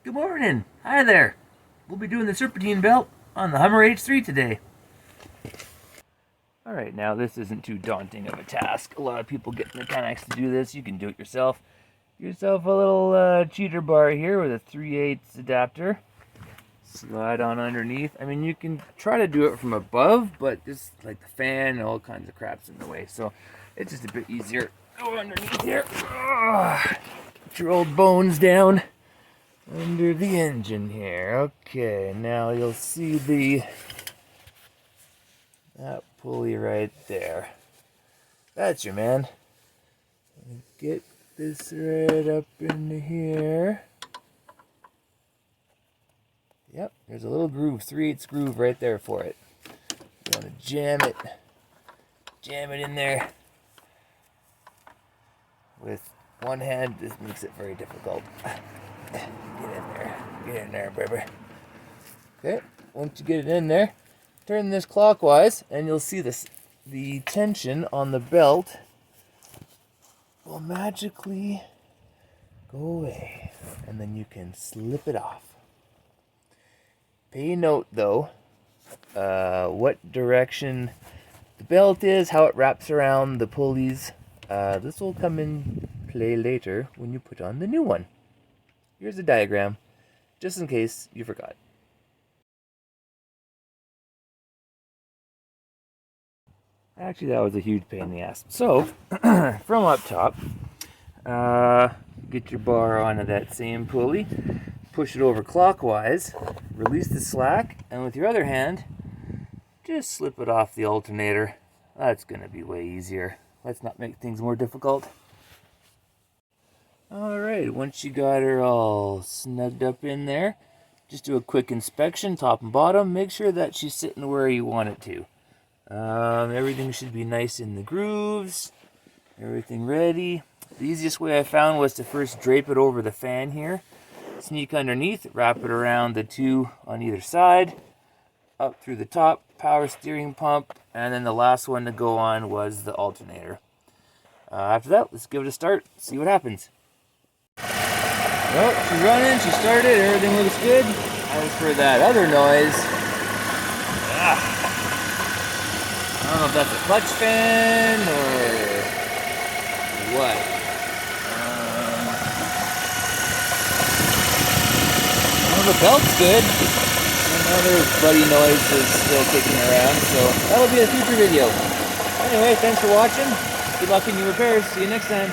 Good morning. Hi there. We'll be doing the serpentine belt on the Hummer H3 today. Alright, now this isn't too daunting of a task. A lot of people get mechanics to do this. You can do it yourself. Get yourself a little cheater bar here with a 3/8 adapter. Slide on underneath. I mean, you can try to do it from above, but just like the fan and all kinds of crap's in the way. So it's just a bit easier. Go underneath here. Get your old bones down under the engine here. Okay, now you'll see that pulley right there. That's your man. Get this right up into here. Yep, there's a little groove, 3/8 groove right there for it. You want to jam it in there. With one hand, this makes it very difficult. Get in there, baby. Okay, once you get it in there, turn this clockwise, and you'll see the tension on the belt will magically go away, and then you can slip it off. Pay note, though, what direction the belt is, how it wraps around the pulleys. This will come in play later when you put on the new one. Here's a diagram, just in case you forgot. Actually, that was a huge pain in the ass. So, from up top, get your bar onto that same pulley, push it over clockwise, release the slack, and with your other hand, just slip it off the alternator. That's going to be way easier. Let's not make things more difficult. Alright, once you got her all snugged up in there, just do a quick inspection, top and bottom. Make sure that she's sitting where you want it to. Everything should be nice in the grooves. Everything ready. The easiest way I found was to first drape it over the fan here. Sneak underneath, wrap it around the two on either side. Up through the top, power steering pump. And then the last one to go on was the alternator. After that, let's give it a start, see what happens. Well, she's running, she started, everything looks good. As for that other noise, I don't know if that's a clutch fan or what. Well, the belt's good. Another buddy noise is still kicking around, so that'll be a future video. Anyway, thanks for watching. Good luck in your repairs. See you next time.